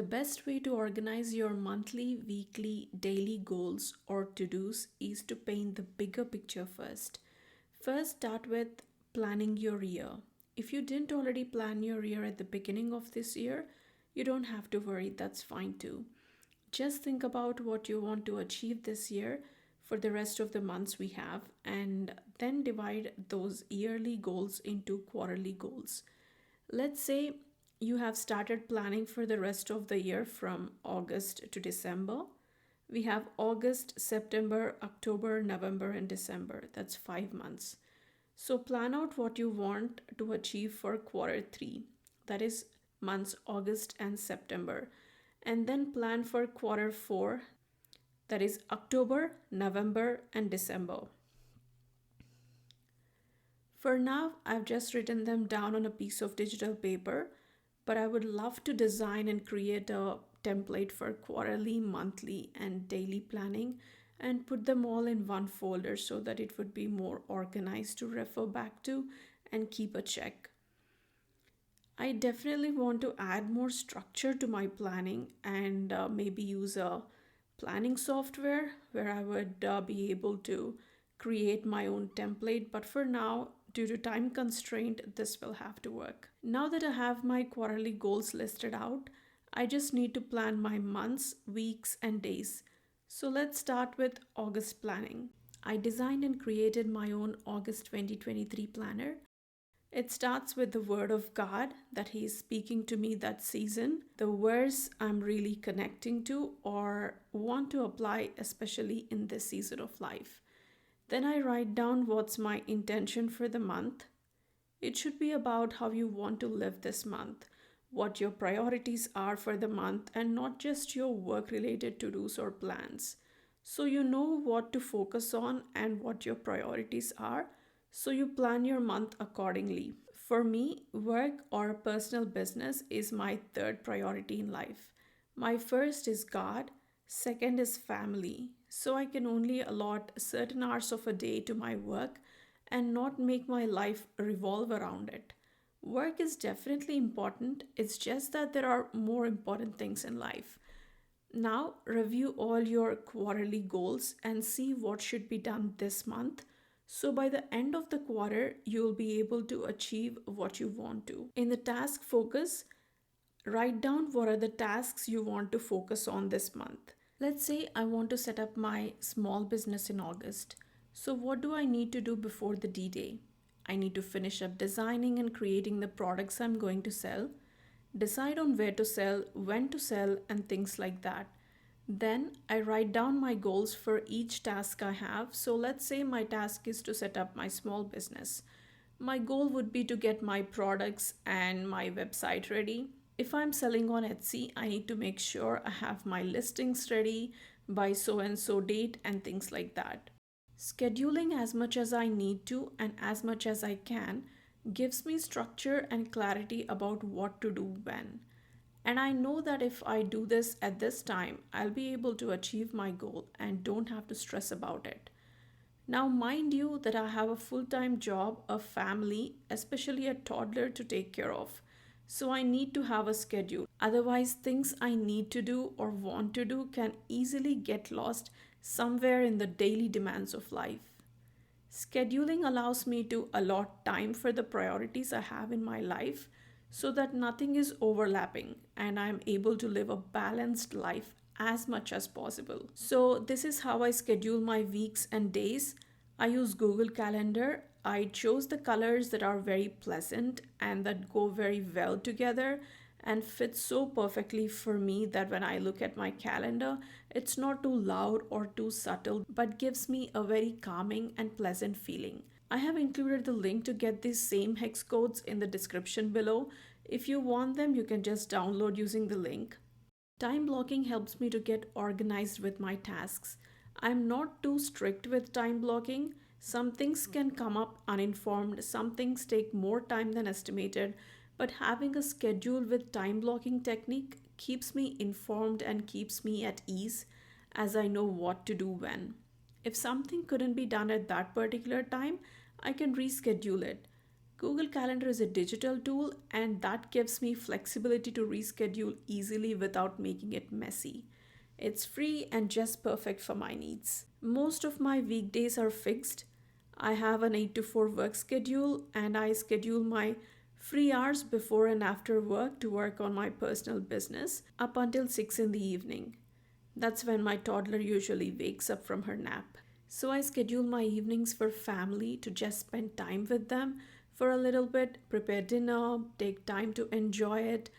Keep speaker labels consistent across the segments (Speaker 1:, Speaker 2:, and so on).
Speaker 1: The best way to organize your monthly, weekly, daily goals or to dos is to paint the bigger picture first. First, start with planning your year. If you didn't already plan your year at the beginning of this year, you don't have to worry, that's fine too. Just think about what you want to achieve this year for the rest of the months we have, and then divide those yearly goals into quarterly goals. Let's say you have started planning for the rest of the year from August to December. We have August, September, October, November, and December. That's 5 months. So plan out what you want to achieve for quarter three, that is months August and September, and then plan for quarter four, that is October, November, and December. For now, I've just written them down on a piece of digital paper, but I would love to design and create a template for quarterly, monthly, and daily planning and put them all in one folder so that it would be more organized to refer back to and keep a check. I definitely want to add more structure to my planning and maybe use a planning software where I would be able to create my own template. But for now, due to time constraint, this will have to work. Now that I have my quarterly goals listed out, I just need to plan my months, weeks, and days. So let's start with August planning. I designed and created my own August 2023 planner. It starts with the word of God that He is speaking to me that season, the verse I'm really connecting to or want to apply, especially in this season of life. Then I write down what's my intention for the month. It should be about how you want to live this month, what your priorities are for the month, and not just your work related to dos or plans. So you know what to focus on and what your priorities are, so you plan your month accordingly. For me, work or personal business is my third priority in life. My first is God, second is family. So I can only allot certain hours of a day to my work and not make my life revolve around it. Work is definitely important, it's just that there are more important things in life. Now, review all your quarterly goals and see what should be done this month. So, by the end of the quarter, you'll be able to achieve what you want to. In the task focus, write down what are the tasks you want to focus on this month. Let's say I want to set up my small business in August. So, what do I need to do before the D Day? I need to finish up designing and creating the products I'm going to sell, decide on where to sell, when to sell, and things like that. Then I write down my goals for each task I have. So let's say my task is to set up my small business. My goal would be to get my products and my website ready. If I'm selling on Etsy, I need to make sure I have my listings ready by so and so date and things like that. Scheduling as much as I need to and as much as I can gives me structure and clarity about what to do when. And I know that if I do this at this time, I'll be able to achieve my goal and don't have to stress about it. Now, mind you, that I have a full time job, a family, especially a toddler to take care of. So I need to have a schedule. Otherwise, things I need to do or want to do can easily get lost somewhere in the daily demands of life. Scheduling allows me to allot time for the priorities I have in my life so that nothing is overlapping and I'm able to live a balanced life as much as possible. So, this is how I schedule my weeks and days. I use Google Calendar. I chose the colors that are very pleasant and that go very well together and fit so perfectly for me that when I look at my calendar, it's not too loud or too subtle, but gives me a very calming and pleasant feeling. I have included the link to get these same hex codes in the description below. If you want them, you can just download using the link. Time blocking helps me to get organized with my tasks. I'm not too strict with time blocking. Some things can come up uninformed, some things take more time than estimated, but having a schedule with time blocking technique keeps me informed and keeps me at ease as I know what to do when. If something couldn't be done at that particular time, I can reschedule it. Google Calendar is a digital tool, and that gives me flexibility to reschedule easily without making it messy. It's free and just perfect for my needs. Most of my weekdays are fixed. I have an 8 to 4 work schedule, and I schedule my free hours before and after work to work on my personal business up until 6 in the evening. That's when my toddler usually wakes up from her nap. So I schedule my evenings for family to just spend time with them for a little bit, prepare dinner, take time to enjoy it,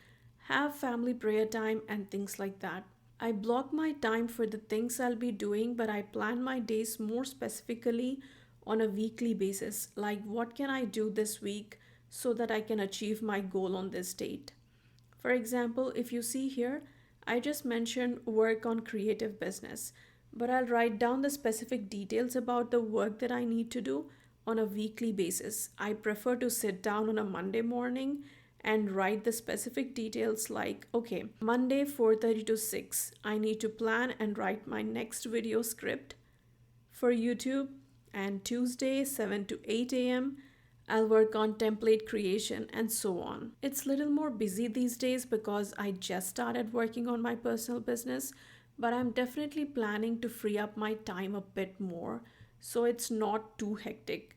Speaker 1: have family prayer time, and things like that. I block my time for the things I'll be doing, but I plan my days more specifically on a weekly basis. Like, what can I do this week so that I can achieve my goal on this date? For example, if you see here, I just mentioned work on creative business, but I'll write down the specific details about the work that I need to do on a weekly basis. I prefer to sit down on a Monday morning and write the specific details like, okay, Monday 4:30 to 6, I need to plan and write my next video script for YouTube, and Tuesday 7 to 8 a.m. I'll work on template creation and so on. It's a little more busy these days because I just started working on my personal business, but I'm definitely planning to free up my time a bit more so it's not too hectic.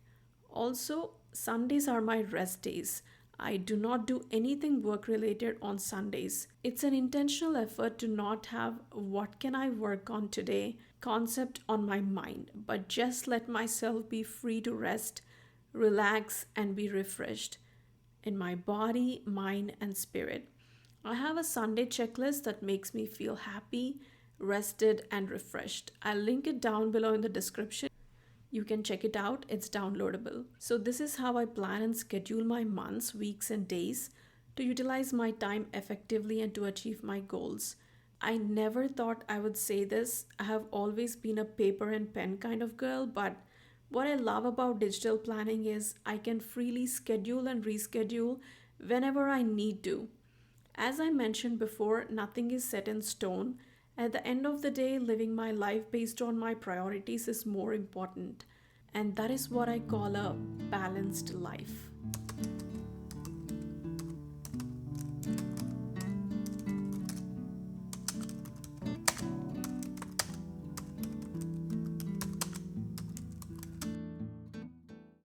Speaker 1: Also, Sundays are my rest days. I do not do anything work related on Sundays. It's an intentional effort to not have what can I work on today concept on my mind, but just let myself be free to rest, relax, and be refreshed in my body, mind, and spirit. I have a Sunday checklist that makes me feel happy, rested, and refreshed. I'll link it down below in the description. You can check it out, it's downloadable. So, this is how I plan and schedule my months, weeks, and days to utilize my time effectively and to achieve my goals. I never thought I would say this. I have always been a paper and pen kind of girl, but what I love about digital planning is I can freely schedule and reschedule whenever I need to. As I mentioned before, nothing is set in stone. At the end of the day, living my life based on my priorities is more important. And that is what I call a balanced life.